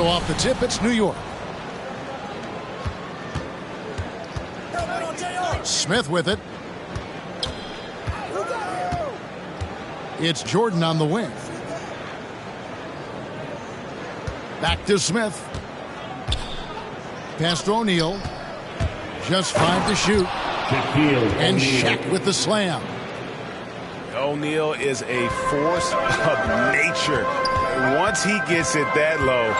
So off the tip, it's New York. Smith with it. It's Jordan on the wing. Back to Smith. Pass to O'Neal. Just 5 to shoot. And Shaq with the slam. O'Neal is a force of nature. Once he gets it that low,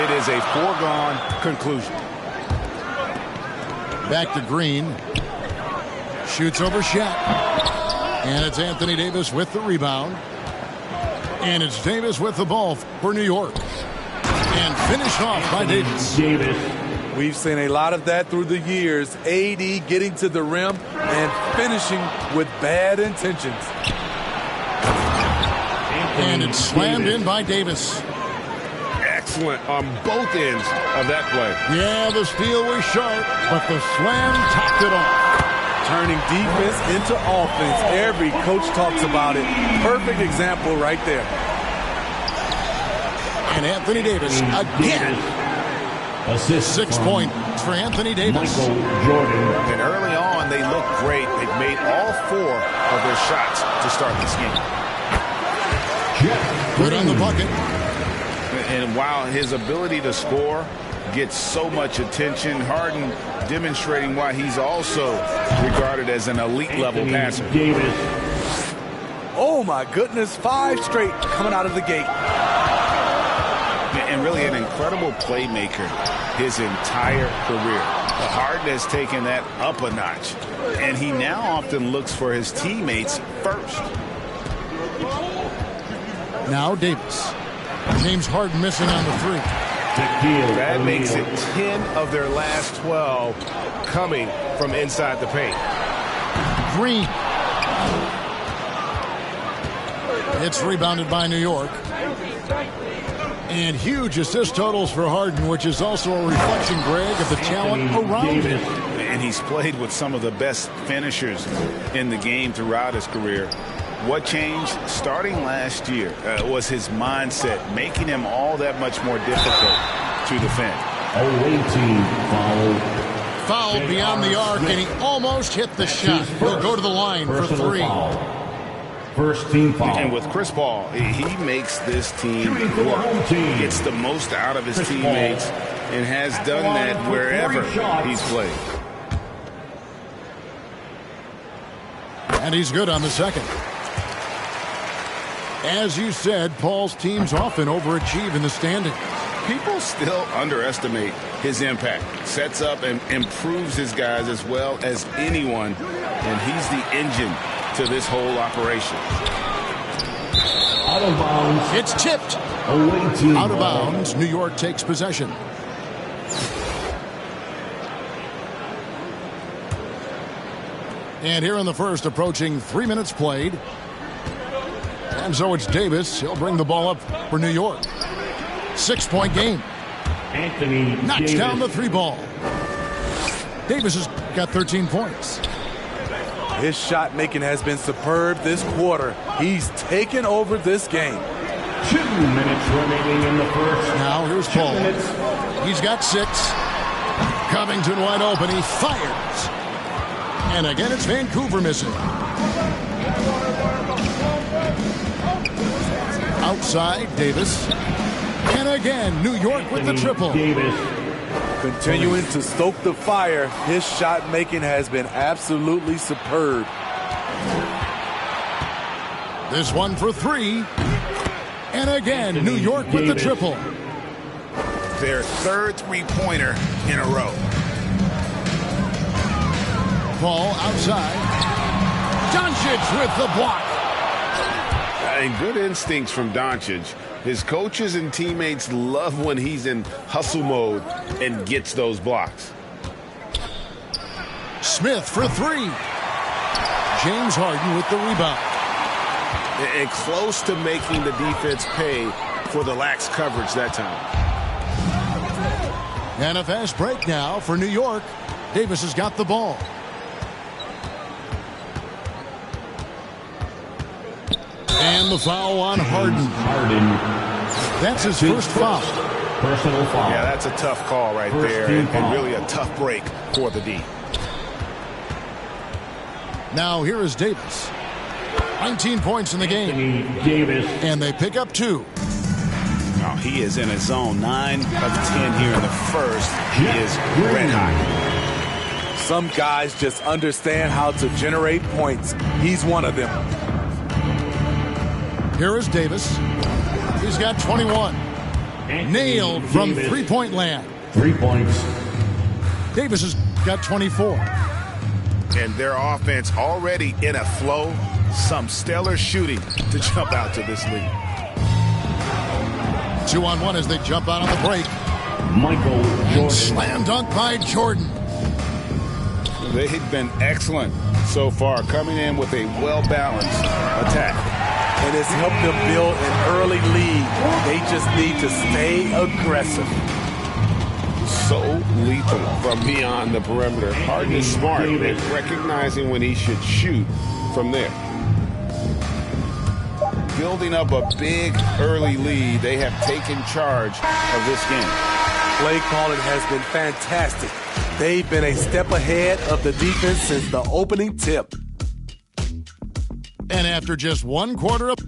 it is a foregone conclusion. Back to Green. Shoots over Shaq. And it's Anthony Davis with the rebound. And it's Davis with the ball for New York. And finished off by Davis. We've seen a lot of that through the years. AD getting to the rim and finishing with bad intentions. And it's slammed in by Davis. Excellent on both ends of that play. Yeah, the steal was sharp, but the slam topped it off. Turning defense into offense. Every coach talks about it. Perfect example right there. And Anthony Davis again. 6 points for Anthony Davis. And early on, they look great. They've made all 4 of their shots to start this game. Good on the bucket. And while his ability to score gets so much attention, Harden demonstrating why he's also regarded as an elite level passer. Oh my goodness, 5 straight coming out of the gate. And really an incredible playmaker his entire career. Harden has taken that up a notch, and he now often looks for his teammates first. Now Davis. James Harden missing on the 3. That makes it 10 of their last 12 coming from inside the paint. Green. It's rebounded by New York. And huge assist totals for Harden, which is also a reflection, Greg, of the talent around him. And he's played with some of the best finishers in the game throughout his career. What changed starting last year was his mindset, making him all that much more difficult to defend. Foul beyond the arc, and he almost hit the shot. He'll go to the line for 3. First team foul. And with Chris Paul, he makes this team work. Gets the most out of his teammates and has done that wherever he's played. And he's good on the second. As you said, Paul's teams often overachieve in the standings. People still underestimate his impact. Sets up and improves his guys as well as anyone, and he's the engine to this whole operation. Out of bounds. It's tipped. Out of bounds. New York takes possession. And here in the first, approaching 3 minutes played. And so it's Davis. He'll bring the ball up for New York. 6-point game. Anthony knocks Davis. down the 3 ball. Davis has got 13 points. His shot making has been superb this quarter. He's taken over this game. 2 minutes remaining in the first. Now here's Paul. He's got 6. Covington wide open. He fires. And again, it's Vancouver missing. Outside, Davis. And again, New York with the triple. Davis. Continuing to stoke the fire, his shot making has been absolutely superb. This one for 3. And again, New York with the triple. Their 3rd three-pointer in a row. Paul outside. Doncic with the block. And good instincts from Doncic. His coaches and teammates love when he's in hustle mode and gets those blocks. Smith for 3. James Harden with the rebound. And close to making the defense pay for the lax coverage that time. And a fast break now for New York. Davis has got the ball. And the foul on Harden. That's his first foul. Personal foul. Yeah, that's a tough call right there, and really a tough break for the D. Now here is Davis. 19 points in the game. Anthony Davis. And they pick up 2. Oh, he is in his zone. 9 of 10 here in the first. He is red hot. Some guys just understand how to generate points. He's one of them. Here is Davis. He's got 21. Anthony Nailed from Davis. three-point land. 3 points. Davis has got 24. And their offense already in a flow. Some stellar shooting to jump out to this lead. 2-on-1 as they jump out on the break. Michael Jordan. Slam dunk by Jordan. They've been excellent so far, coming in with a well-balanced attack. And it's helped them build an early lead. They just need to stay aggressive. So lethal from beyond the perimeter. Harden is smart at recognizing when he should shoot from there. Building up a big early lead, they have taken charge of this game. Play calling has been fantastic. They've been a step ahead of the defense since the opening tip. And after just 1 quarter of...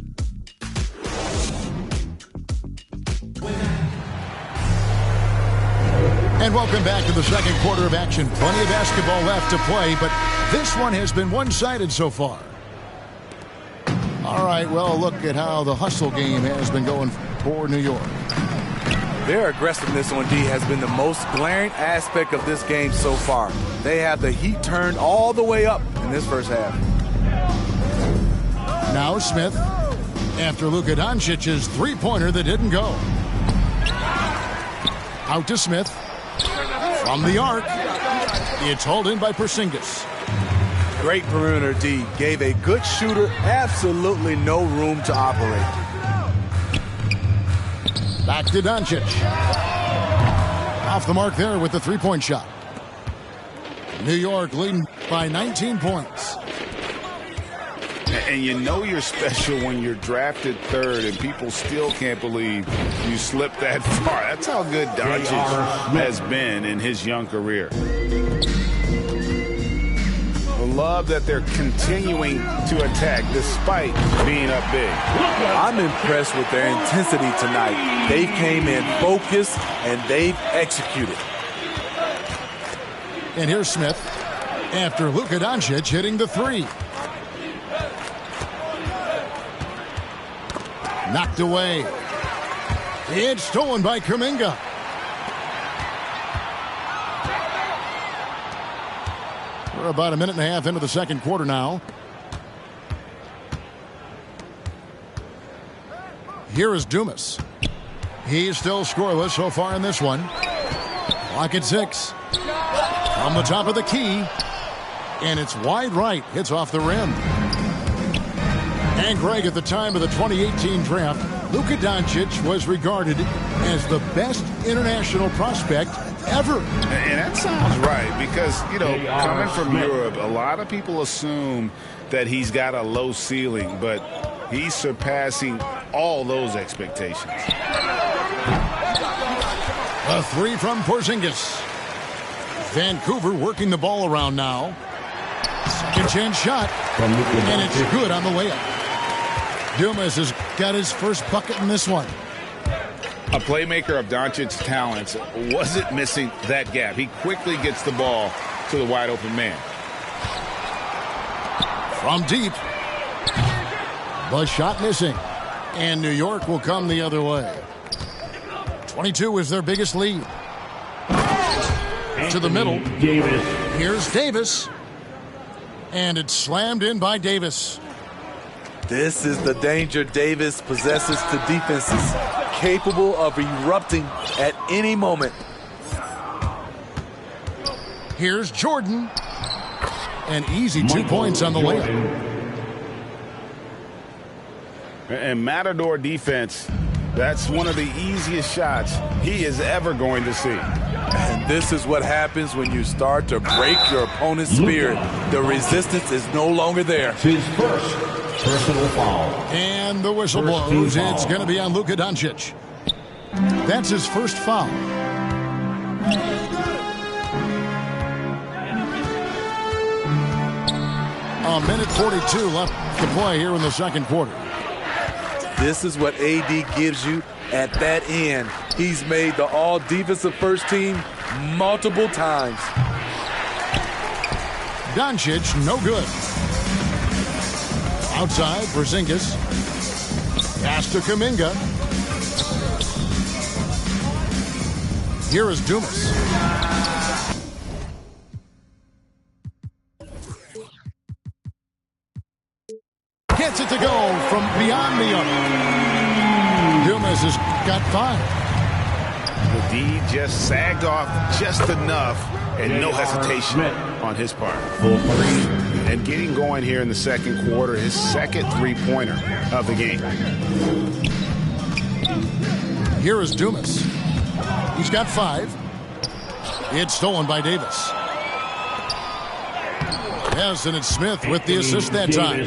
And welcome back to the second quarter of action. Plenty of basketball left to play, but this one has been one-sided so far. All right, well, look at how the hustle game has been going for New York. Their aggressiveness on D has been the most glaring aspect of this game so far. They have the heat turned all the way up in this first half. Now Smith, after Luka Doncic's three-pointer that didn't go. Out to Smith. From the arc. It's hauled in by Porzingis. Great perimeter D. Gave a good shooter absolutely no room to operate. Back to Doncic. Off the mark there with the three-point shot. New York leading by 19 points. And you know you're special when you're drafted third and people still can't believe you slipped that far. That's how good Doncic has been in his young career. I love that they're continuing to attack despite being up big. I'm impressed with their intensity tonight. They came in focused and they've executed. And here's Smith after Luka Doncic hitting the three. Knocked away. It's stolen by Kuminga. We're about a minute and a half into the second quarter now. Here is Dumas. He's still scoreless so far in this one. Clock at 6. On the top of the key. And it's wide right. Hits off the rim. And Greg, at the time of the 2018 draft, Luka Doncic was regarded as the best international prospect ever. And that sounds right because, you know, coming from Europe, a lot of people assume that he's got a low ceiling, but he's surpassing all those expectations. A three from Porzingis. Vancouver working the ball around now. Second chance shot. And it's good on the layup. Dumas has got his first bucket in this one. A playmaker of Doncic's talents wasn't missing that gap. He quickly gets the ball to the wide open man. From deep. The shot missing. And New York will come the other way. 22 is their biggest lead. To the middle. Davis. Here's Davis. And it's slammed in by Davis. This is the danger Davis possesses to defenses, capable of erupting at any moment. Here's Jordan. An easy 2 points on the layup. And Matador defense, that's one of the easiest shots he is ever going to see. And this is what happens when you start to break your opponent's spirit. The resistance is no longer there. His first personal foul. And the whistle blows. It's going to be on Luka Doncic. That's his first foul. A minute 42 left to play here in the second quarter. This is what AD gives you at that end. He's made the all-defensive first team multiple times. Doncic, no good. Outside, Porzingis. Pass to Kuminga. Here is Dumas. Gets it to go from beyond the arc. Dumas has got 5. The D just sagged off just enough and no hesitation on his part. And getting going here in the second quarter, his second three-pointer of the game. Here is Dumas. He's got 5. It's stolen by Davis. Yes, and it's Smith with the assist that time.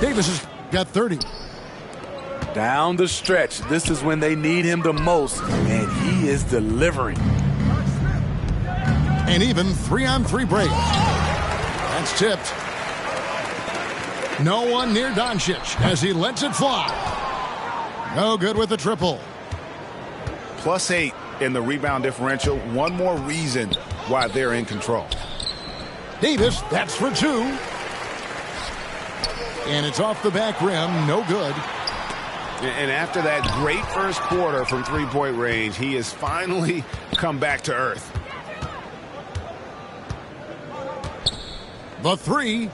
Davis has got 30. Down the stretch, this is when they need him the most, and he is delivering. An even 3-on-3 break. That's tipped. No one near Doncic as he lets it fly. No good with the triple. +8 in the rebound differential. One more reason why they're in control. Davis, that's for 2. And it's off the back rim, no good. And after that great first quarter from three-point range, he has finally come back to earth. The 3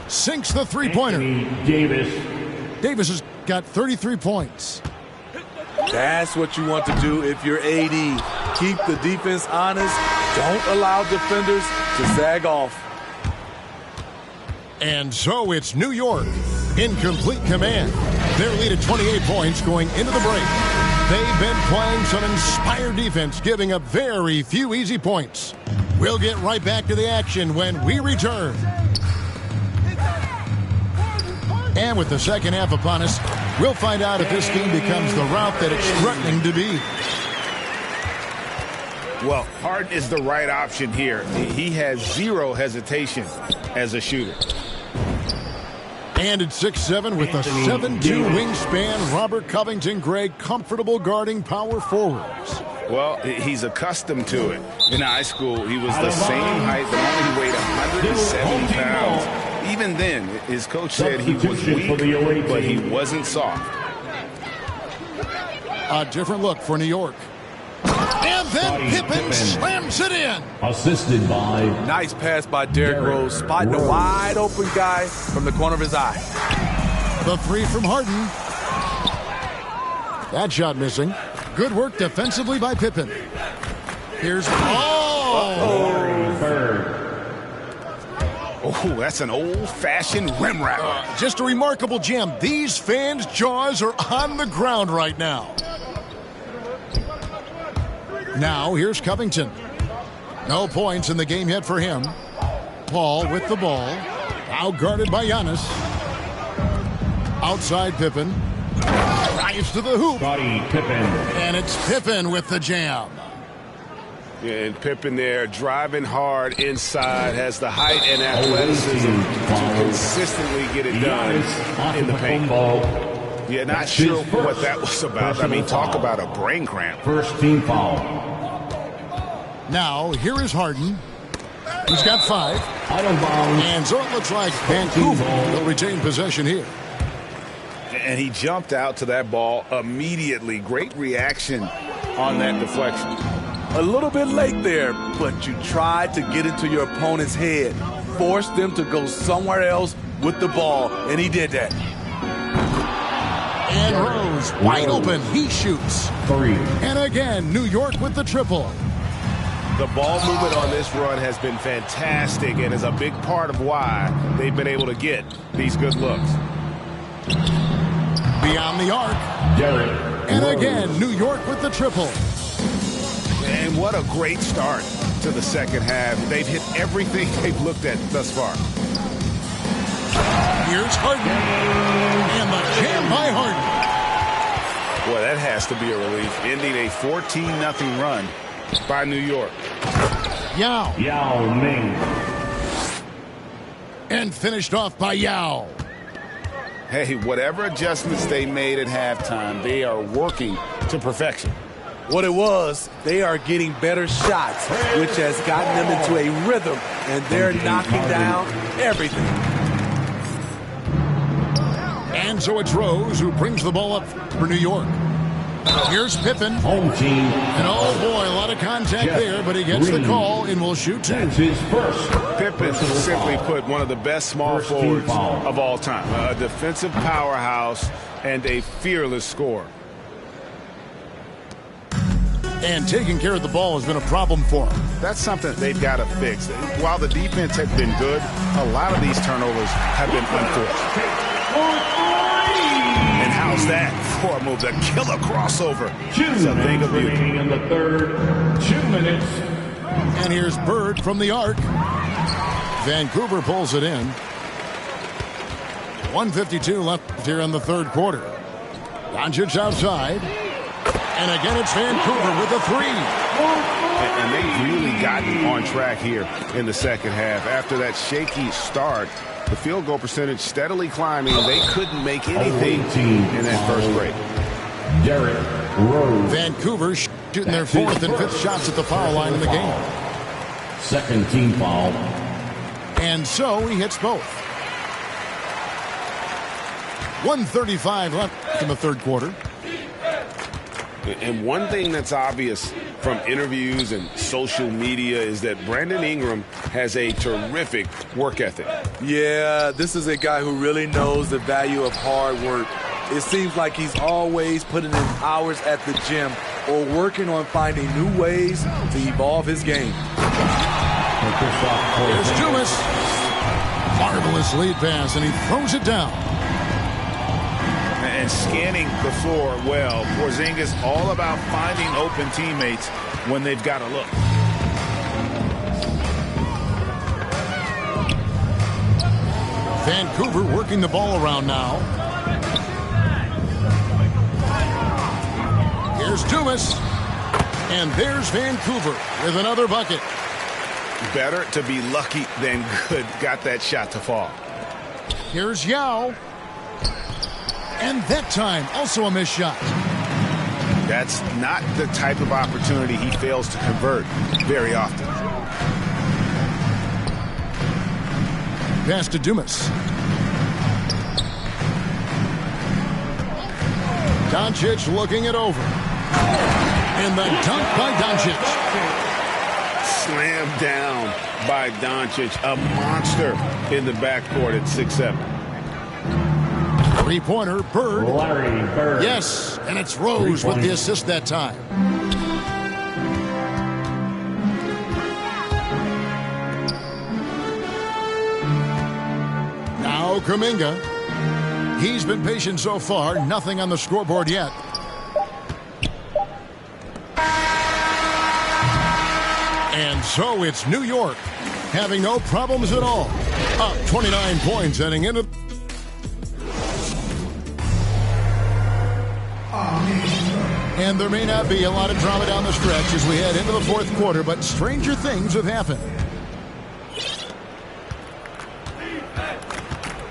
sinks the three-pointer. Davis has got 33 points. That's what you want to do if you're AD. Keep the defense honest. Don't allow defenders to sag off. And so it's New York in complete command. Their lead at 28 points going into the break. They've been playing some inspired defense, giving up very few easy points. We'll get right back to the action when we return. And with the second half upon us, we'll find out if this game becomes the route that it's threatening to be. Well, Harden is the right option here. He has zero hesitation as a shooter. And at 6'7" with a 7'2" wingspan, Robert Covington, Greg, comfortable guarding power forwards. Well, he's accustomed to it. In high school, he was the same height, but only weighed 170 pounds. Even then, his coach said he was weak, but he wasn't soft. A different look for New York. And then Pippen slams it in. Assisted by Nice pass by Derrick Rose, spotting a wide open guy from the corner of his eye. The 3 from Harden. That shot missing. Good work defensively by Pippen. Here's Oh, that's an old-fashioned rim wrap. just a remarkable jam. These fans' jaws are on the ground right now. Now here's Covington. No points in the game yet for him. Paul with the ball. Out guarded by Giannis. Outside Pippen. Drives to the hoop. Scottie Pippen. And it's Pippen with the jam. Yeah, and Pippen there driving hard inside, has the height and athleticism to consistently get it done in the paint. Yeah, not sure what that was about. I mean, talk about a brain cramp. First team foul. Now, here is Harden. He's got 5. Out of bounds. And so it looks like Vancouver will retain possession here. And he jumped out to that ball immediately. Great reaction on that deflection. A little bit late there, but you tried to get into your opponent's head. Force them to go somewhere else with the ball, and he did that. And Rose wide open. He shoots. 3. And again, New York with the triple. The ball movement on this run has been fantastic and is a big part of why they've been able to get these good looks. Beyond the arc. Derrick And Rose. again, New York with the triple. And what a great start to the second half. They've hit everything they've looked at thus far. Here's Harden. And the jam by Harden. Well, that has to be a relief, ending a 14-0 run by New York. Yao. Yao Ming. And finished off by Yao. Hey, whatever adjustments they made at halftime, they are working to perfection. What it was, they are getting better shots, which has gotten them into a rhythm, and they're knocking down everything. And so it's Rose who brings the ball up for New York. Here's Pippen. Home team. And oh boy, a lot of contact Jeff there, but he gets Green. the call and will shoot two. That's his first. Pippen simply put one of the best small First team forwards foul. of all time. A defensive powerhouse and a fearless scorer. And taking care of the ball has been a problem for him. That's something they've got to fix. While the defense has been good, a lot of these turnovers have been unforced. And how's that for a move? The killer crossover. 2 It's a thing minutes of beauty. remaining in the third. 2 minutes. And here's Bird from the arc. Vancouver pulls it in. 1:52 left here in the third quarter. Doncic outside. And again, it's Vancouver with a three. And they've really gotten on track here in the second half. After that shaky start, the field goal percentage steadily climbing. They couldn't make anything in that first break. Derrick Rose. Vancouver shooting their fourth and fifth shots at the foul line in the game. Second team foul. And so he hits both. 1:35 left in the third quarter. And one thing that's obvious from interviews and social media is that Brandon Ingram has a terrific work ethic. Yeah, this is a guy who really knows the value of hard work. It seems like he's always putting in hours at the gym or working on finding new ways to evolve his game. Here's Dumas. Marvelous lead pass, and he throws it down. And scanning the floor well. Porzingis all about finding open teammates when they've got a look. Vancouver working the ball around now. Here's Dumas. And there's Vancouver with another bucket. Better to be lucky than good. Got that shot to fall. Here's Yao. And that time, also a missed shot. That's not the type of opportunity he fails to convert very often. Pass to Dumas. Doncic looking it over. And the dunk by Doncic. Slammed down by Doncic, a monster in the backcourt at 6'7". Three-pointer, Bird. Larry Bird. Yes, and it's Rose with the assist that time. Now Kuminga. He's been patient so far. Nothing on the scoreboard yet. And so it's New York having no problems at all. Up 29 points heading into... And there may not be a lot of drama down the stretch as we head into the fourth quarter, but stranger things have happened.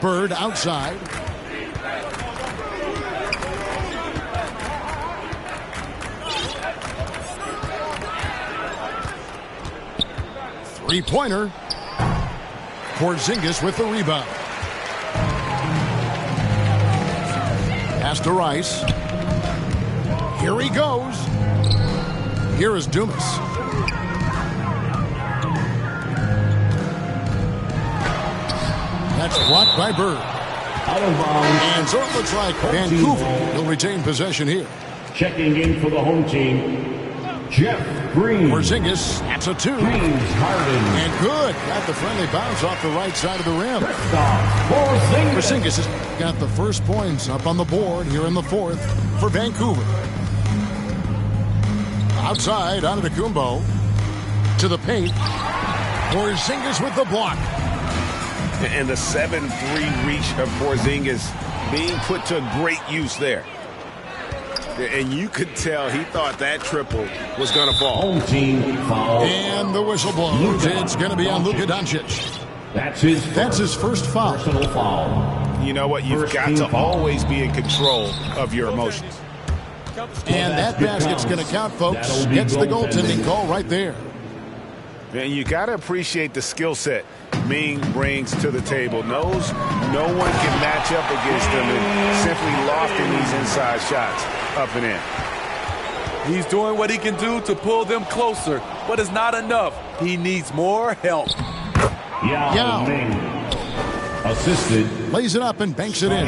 Bird outside. Three-pointer. Porzingis with the rebound. Pass to Rice. Here he goes. Here is Dumas. That's blocked by Bird. Out of bounds. And so it looks like Vancouver will retain possession here. Checking in for the home team. Jeff Green. Porzingis, that's a two. James Harden. And good. Got the friendly bounce off the right side of the rim. Porzingis. Porzingis has got the first points up on the board here in the fourth for Vancouver. Outside, Antetokounmpo to the paint. Porzingis with the block. And the 7-3 reach of Porzingis being put to great use there. And you could tell he thought that triple was going to fall. Home team foul. And the whistle blows. It's going to be on Luka Doncic. That's his first foul. Personal foul. You know what? You've got to always be in control of your emotions. And that basket's going to count, folks. Gets the goaltending call right there. And you got to appreciate the skill set Ming brings to the table. Knows no one can match up against him and simply lofting these inside shots up and in. He's doing what he can do to pull them closer, but it's not enough. He needs more help. Yao Ming. Assisted. Lays it up and banks it in.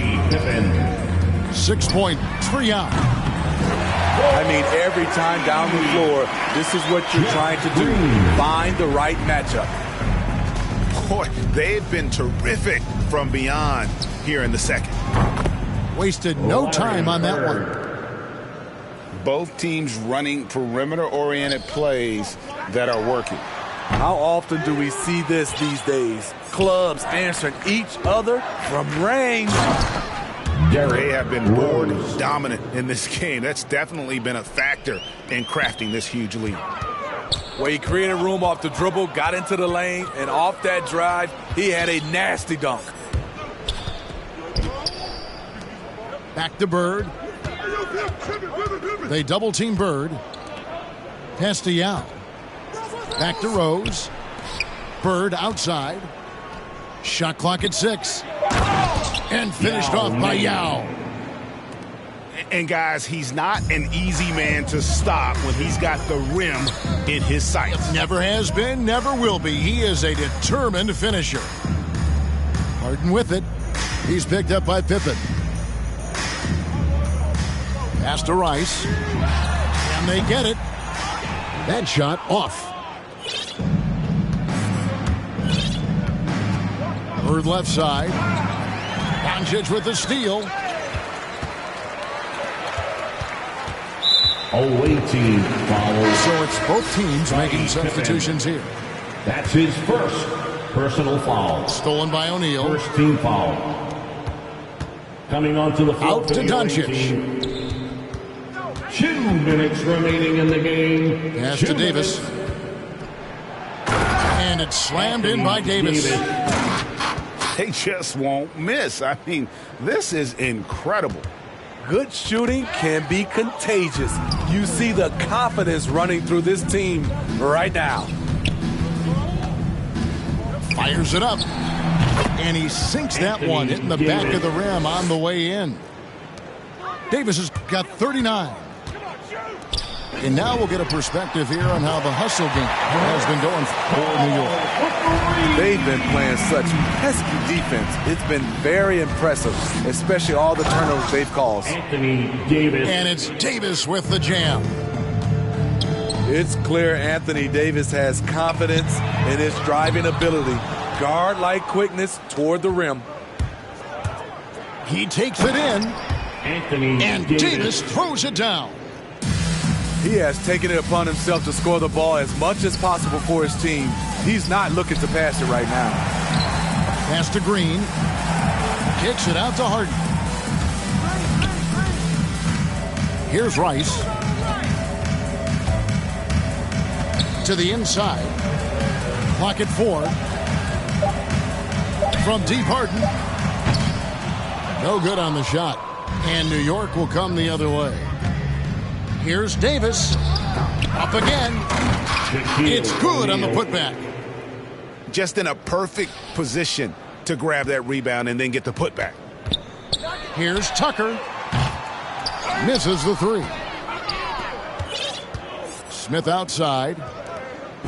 6-point, 3 out. I mean, every time down the floor, this is what you're trying to do. Find the right matchup. Boy, they've been terrific from beyond here in the second. Wasted no time on that one. Both teams running perimeter-oriented plays that are working. How often do we see this these days? Clubs answering each other from range. They have been board dominant in this game. That's definitely been a factor in crafting this huge lead. Well, he created room off the dribble, got into the lane, and off that drive, he had a nasty dunk. Back to Bird. They double-team Bird. Pass to Yao. Back to Rose. Bird outside. Shot clock at 6. And finished off by Yao. And guys, he's not an easy man to stop when he's got the rim in his sights. Never has been, never will be. He is a determined finisher. Harden with it. He's picked up by Pippen. Pass to Rice. And they get it. That shot off. Bird left side. Doncic with the steal. Away team foul. So it's both teams making substitutions here. That's his first personal foul. Stolen by O'Neal. First team foul. Coming onto the floor. Out to Doncic. 2 minutes remaining in the game. Pass to Davis. And it's slammed in by Davis. They just won't miss. I mean, this is incredible. Good shooting can be contagious. You see the confidence running through this team right now. Fires it up. And he sinks that one, hitting the back of the rim on the way in. Davis has got 39. And now we'll get a perspective here on how the hustle game has been going for New York. They've been playing such pesky defense. It's been very impressive, especially all the turnovers they've caused. Anthony Davis. And it's Davis with the jam. It's clear Anthony Davis has confidence in his driving ability. Guard-like quickness toward the rim. He takes it in. Anthony And Davis throws it down. He has taken it upon himself to score the ball as much as possible for his team. He's not looking to pass it right now. Pass to Green. Kicks it out to Harden. Here's Rice. To the inside. Clock at 4. From deep, Harden. No good on the shot. And New York will come the other way. Here's Davis. Up again. It's good on the putback. Just in a perfect position to grab that rebound and then get the putback. Here's Tucker. Misses the 3. Smith outside.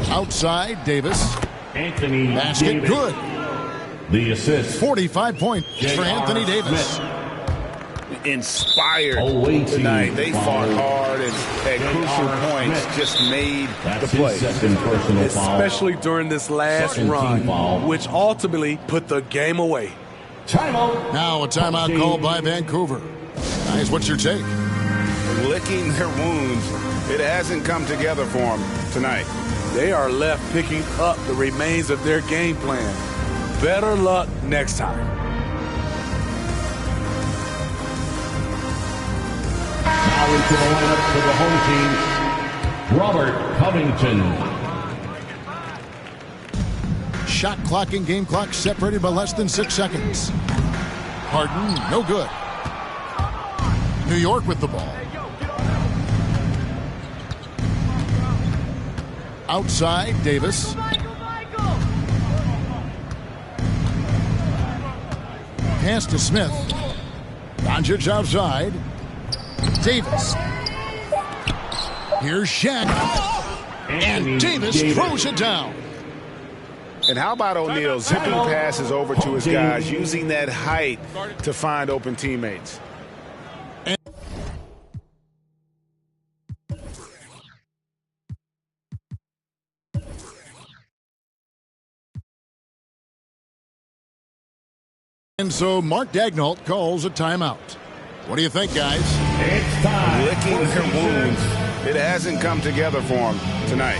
Outside, Davis. Anthony Basket Davis. good. The assist. 45 points for Anthony Davis. Smith. Inspired Away tonight. team They foul. fought hard and at crucial points Smith. just made That's the play. his second personal foul. Especially during this last Second team run, foul. which ultimately put the game away. Timeout. Now a timeout called by Vancouver. Guys, what's your take? Licking their wounds. It hasn't come together for them tonight. They are left picking up the remains of their game plan. Better luck next time. Now into the lineup for the home team, Robert Covington. Shot clock and game clock separated by less than 6 seconds. Harden, no good. New York with the ball. Outside, Davis. Pass to Smith. Doncic outside. Davis. Here's Shaq. And Davis throws it down. And how about O'Neal zipping passes over to his guys, using that height to find open teammates? And so Mark Daigneault calls a timeout. What do you think, guys? It's time. Licking their wounds. It hasn't come together for them tonight.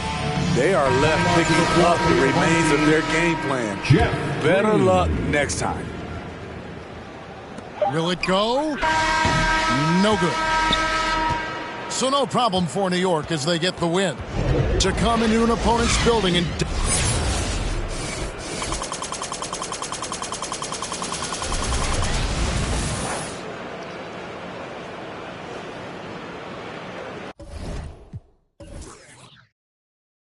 They are left picking up the remains of their game plan. Jeff Better Green. luck next time. Will it go? No good. So no problem for New York as they get the win. To come into an opponent's building and